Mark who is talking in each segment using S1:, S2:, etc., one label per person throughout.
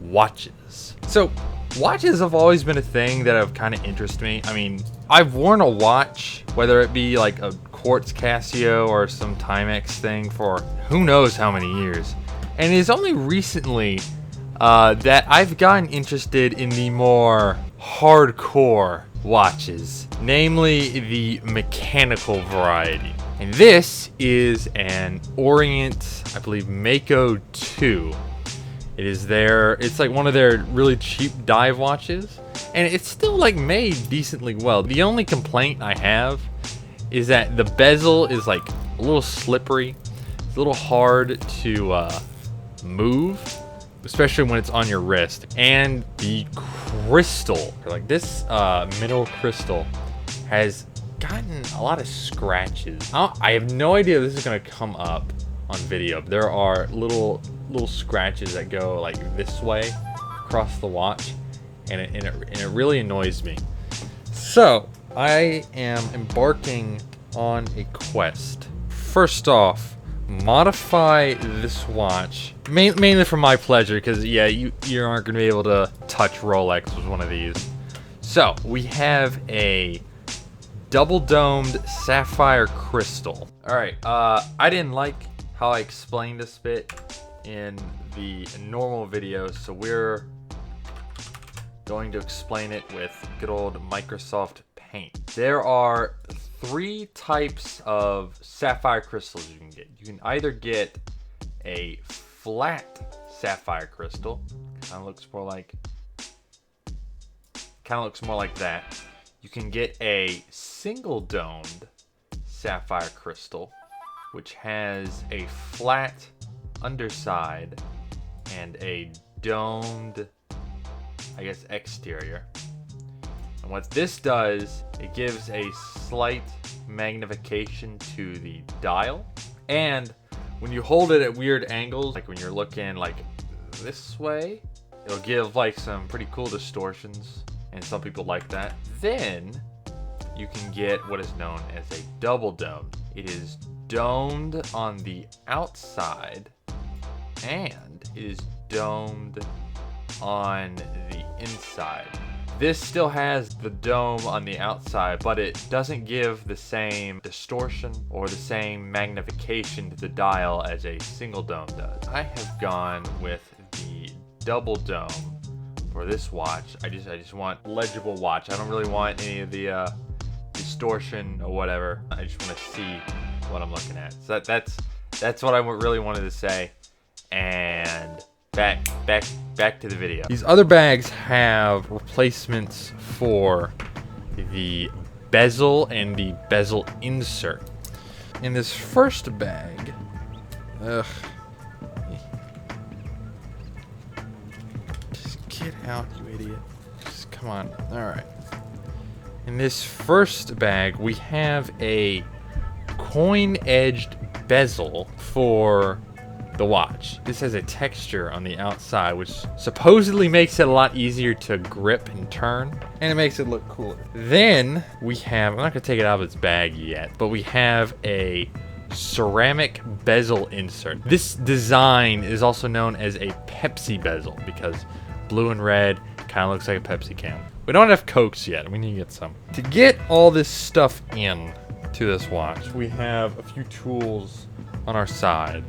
S1: watches. So watches have always been a thing that have kind of interested me. I mean, I've worn a watch, whether it be like a quartz Casio or some Timex thing, for who knows how many years. And it's only recently that I've gotten interested in the more hardcore watches, namely the mechanical variety. And this is an Orient, I believe, Mako II. It's like one of their really cheap dive watches, and it's still like made decently well. The only complaint I have is that the bezel is like a little slippery. It's a little hard to move, especially when it's on your wrist. And the crystal, like this mineral crystal, has gotten a lot of scratches. I have no idea if this is gonna come up on video. There are little scratches that go like this way across the watch, and it really annoys me. So I am embarking on a quest. First off, modify this watch mainly for my pleasure, because yeah, you aren't gonna be able to touch Rolex with one of these. So we have a double domed sapphire crystal. All right, I didn't like how I explained this bit in the normal video, so we're going to explain it with good old Microsoft Paint. There are 3 types of sapphire crystals you can get. You can either get a flat sapphire crystal, kind of looks more like that. You can get a single domed sapphire crystal, which has a flat underside and a domed, I guess, exterior. And what this does, it gives a slight magnification to the dial, and when you hold it at weird angles, like when you're looking like this way, it'll give like some pretty cool distortions, and some people like that. Then you can get what is known as a double dome. It is domed on the outside and it is domed on the inside. This still has the dome on the outside, but it doesn't give the same distortion or the same magnification to the dial as a single dome does. I have gone with the double dome for this watch. I just want legible watch. I don't really want any of the distortion or whatever. I just want to see what I'm looking at. So that's what I really wanted to say. And back to the video. These other bags have replacements for the bezel and the bezel insert. In this first bag, just get out, you idiot. Just come on. All right. In this first bag, we have a coin-edged bezel for the watch. This has a texture on the outside, which supposedly makes it a lot easier to grip and turn, and it makes it look cooler. Then we have, I'm not gonna take it out of its bag yet, but we have a ceramic bezel insert. This design is also known as a Pepsi bezel because blue and red kind of looks like a Pepsi can. We don't have Cokes yet. We need to get some. To get all this stuff in to this watch, we have a few tools on our side.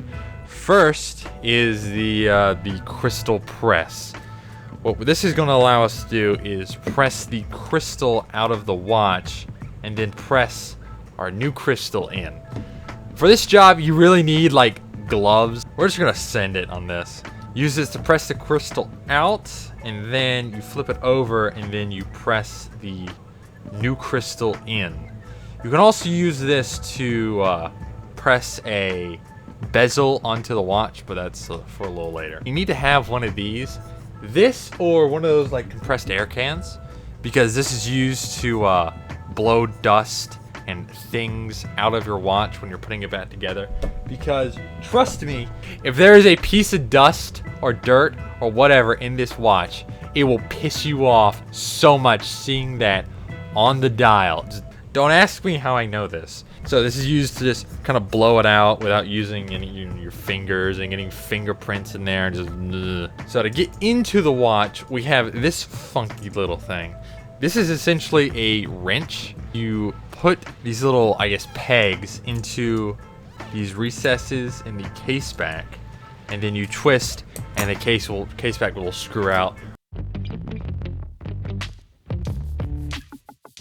S1: First is the crystal press. What this is going to allow us to do is press the crystal out of the watch and then press our new crystal in. For this job, you really need like gloves. We're just going to send it on this. Use this to press the crystal out, and then you flip it over and then you press the new crystal in. You can also use this to press a bezel onto the watch, but that's for a little later. You need to have one of these. This or one of those like compressed air cans, because this is used to blow dust and things out of your watch when you're putting it back together. Because trust me, if there is a piece of dust or dirt or whatever in this watch, it will piss you off so much seeing that on the dial. Just don't ask me how I know this. So this is used to just kind of blow it out without using any your fingers and getting fingerprints in there. And just so to get into the watch, we have this funky little thing. This is essentially a wrench. You put these little, I guess, pegs into these recesses in the case back, and then you twist, and the case back will screw out.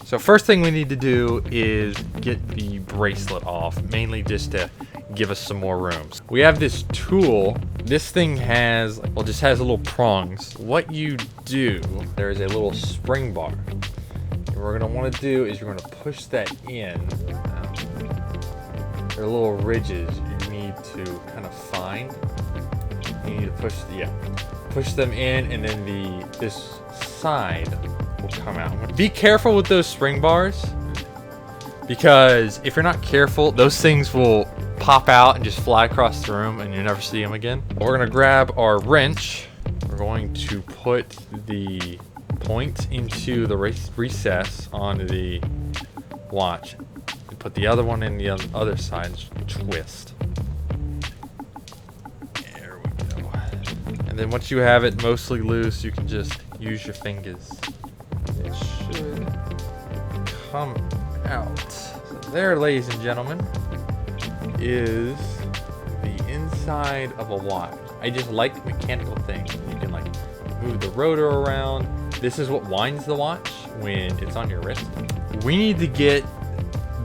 S1: So first thing we need to do is get the bracelet off, mainly just to give us some more room. We have this tool. This thing has, well, just has little prongs. What you do, there is a little spring bar. What we're gonna want to do is you're gonna push that in. There are little ridges you need to kind of find. You need to push them in, and then this side will come out. Be careful with those spring bars, because if you're not careful, those things will pop out and just fly across the room and you'll never see them again. We're gonna grab our wrench. We're going to put the point into the recess on the watch. Put the other one in the other side, twist. There we go. And then once you have it mostly loose, you can just use your fingers. It should come out. So there, ladies and gentlemen, is the inside of a watch. I just like mechanical things. You can like move the rotor around. This is what winds the watch when it's on your wrist. We need to get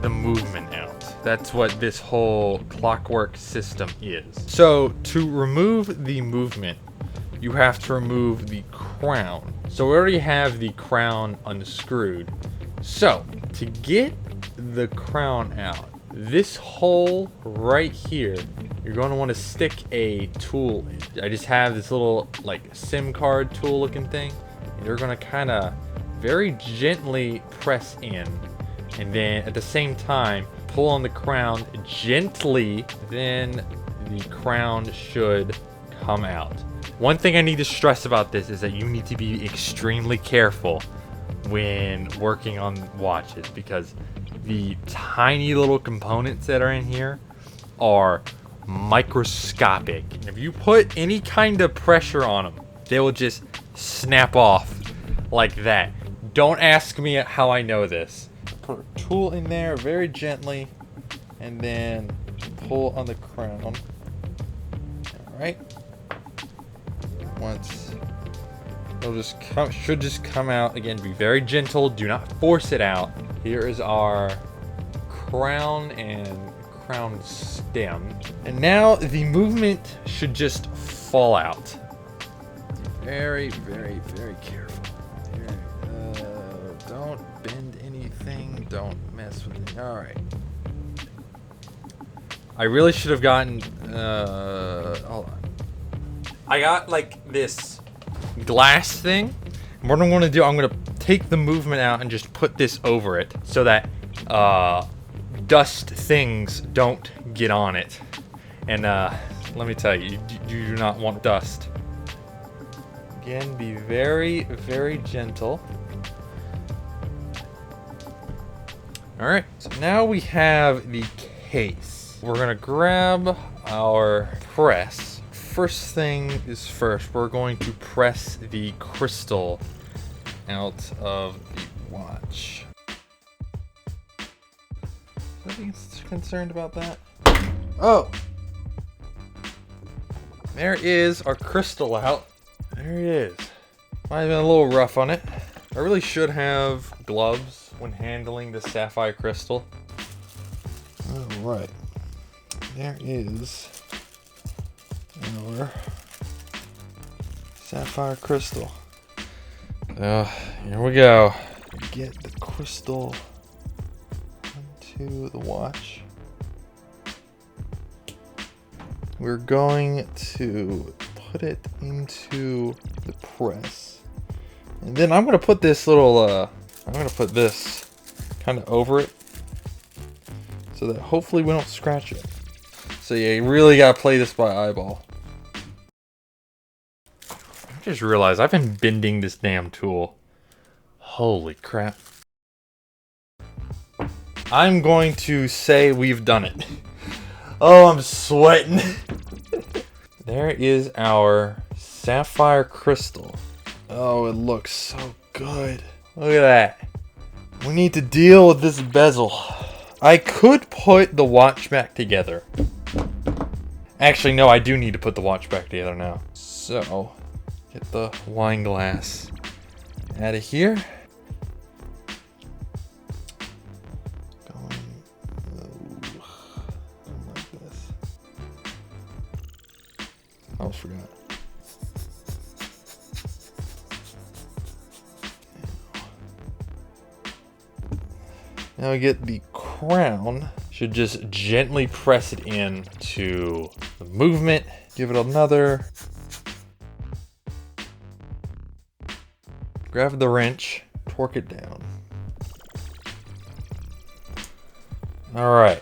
S1: the movement out. That's what this whole clockwork system is. So to remove the movement, you have to remove the crown. So we already have the crown unscrewed. So to get the crown out, this hole right here, you're going to want to stick a tool in. I just have this little like SIM card tool looking thing, and you're going to kind of very gently press in, and then at the same time pull on the crown gently. Then the crown should come out. One thing I need to stress about this is that you need to be extremely careful when working on watches, because the tiny little components that are in here are microscopic. And if you put any kind of pressure on them, they will just snap off like that. Don't ask me how I know this. Put a tool in there very gently, and then pull on the crown. All right. Once it'll just should just come out. Again, be very gentle. Do not force it out. Here is our crown and crown stem, and now the movement should just fall out. Very, very, very careful. Here, don't bend anything. Don't mess with it. All right. I really should have gotten. Hold on. I got like this glass thing. And what I'm going to do, I'm going to take the movement out and just put this over it so that dust things don't get on it. And let me tell you, you do not want dust. Again, be very, very gentle. All right, so now we have the case. We're going to grab our press. First thing is first, we're going to press the crystal out of the watch. Are you concerned about that? Oh! There is our crystal out. There it is. Might have been a little rough on it. I really should have gloves when handling the sapphire crystal. Alright. There is our sapphire crystal. Here we go. Get the crystal onto the watch. We're going to put it into the press. And then I'm going to put this little, I'm going to put this kind of over it so that hopefully we don't scratch it. So yeah, you really got to play this by eyeball. I just realized I've been bending this damn tool. Holy crap. I'm going to say we've done it. Oh, I'm sweating. There is our sapphire crystal. Oh, it looks so good. Look at that. We need to deal with this bezel. I could put the watch back together. Actually, no, I do need to put the watch back together now. So, get the wine glass out of here. Like this. I almost forgot. Now we get the crown. Should just gently press it in to the movement. Give it another. Grab the wrench, torque it down. All right.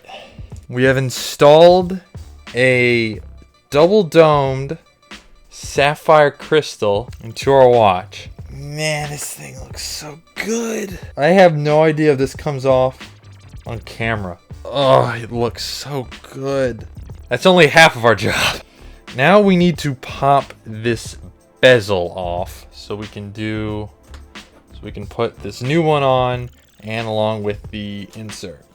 S1: We have installed a double-domed sapphire crystal into our watch. Man, this thing looks so good. I have no idea if this comes off on camera. Oh, it looks so good. That's only half of our job. Now we need to pop this bezel off so we can put this new one on and along with the insert.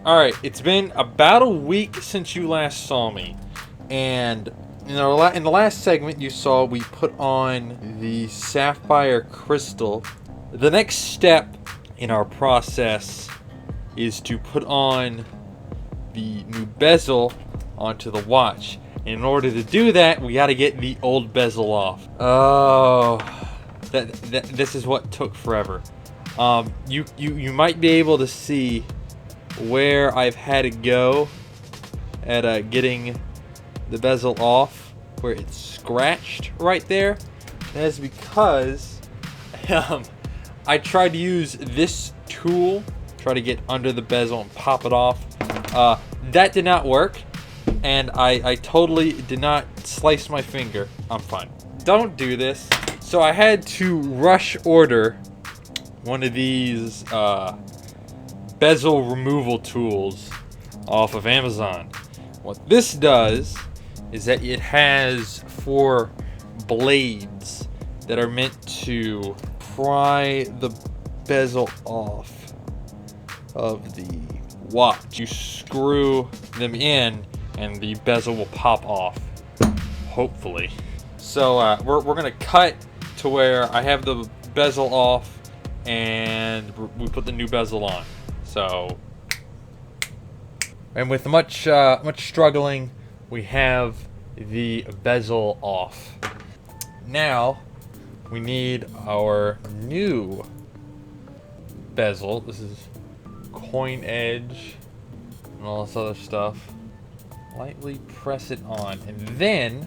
S1: Alright, it's been about a week since you last saw me, and in the last segment you saw we put on the sapphire crystal. The next step in our process is to put on the new bezel onto the watch. In order to do that, we got to get the old bezel off. Oh, this is what took forever. You might be able to see where I've had to go at getting the bezel off, where it's scratched right there. That is because I tried to use this tool, try to get under the bezel and pop it off. That did not work, and I totally did not slice my finger. I'm fine. Don't do this. So I had to rush order one of these bezel removal tools off of Amazon. What this does is that it has 4 blades that are meant to pry the bezel off of the watch. You screw them in and the bezel will pop off, hopefully. So we're gonna cut to where I have the bezel off and we put the new bezel on. So, and with much struggling, we have the bezel off. Now we need our new bezel. This is coin edge and all this other stuff. Lightly press it on, and then,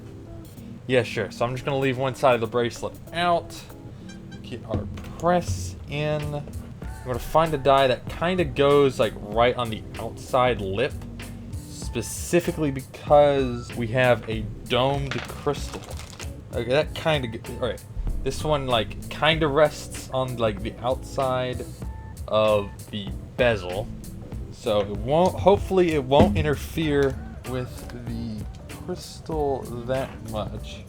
S1: yeah, sure. So I'm just gonna leave one side of the bracelet out. Get our press in. I'm gonna find a die that kind of goes like right on the outside lip, specifically because we have a domed crystal. Okay, that kind of, all right. This one like kind of rests on like the outside of the bezel, so it won't. Hopefully, it won't interfere with the crystal that much.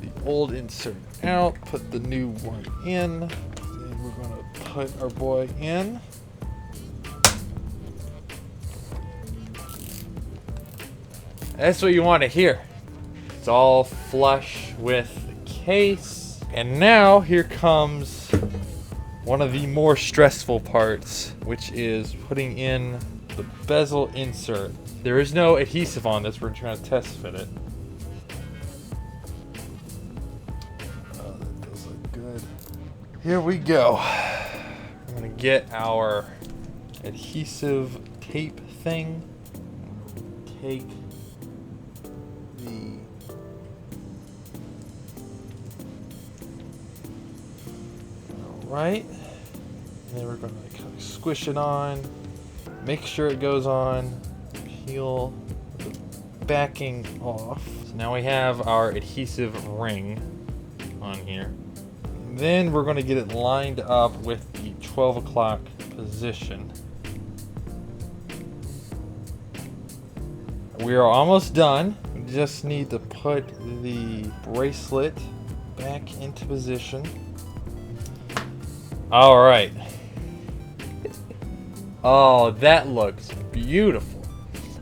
S1: The old insert out. Put the new one in. Then we're gonna put our boy in. That's what you want to hear. It's all flush with the case. And now here comes one of the more stressful parts, which is putting in the bezel insert. There is no adhesive on this. We're trying to test fit it. Oh, that does look good. Here we go. I'm gonna get our adhesive tape thing. Take the right, and then we're going to kind of squish it on, make sure it goes on, peel the backing off. So now we have our adhesive ring on here. And then we're going to get it lined up with the 12 o'clock position. We are almost done. We just need to put the bracelet back into position. All right. Oh, that looks beautiful.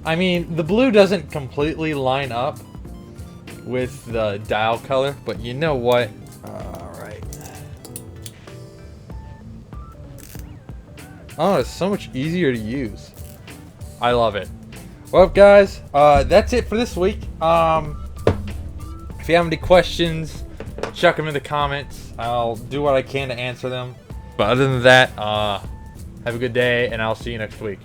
S1: I mean, the blue doesn't completely line up with the dial color, but you know what? All right. Oh, it's so much easier to use. I love it. Well, guys, that's it for this week. If you have any questions, chuck them in the comments. I'll do what I can to answer them. But other than that, have a good day, and I'll see you next week.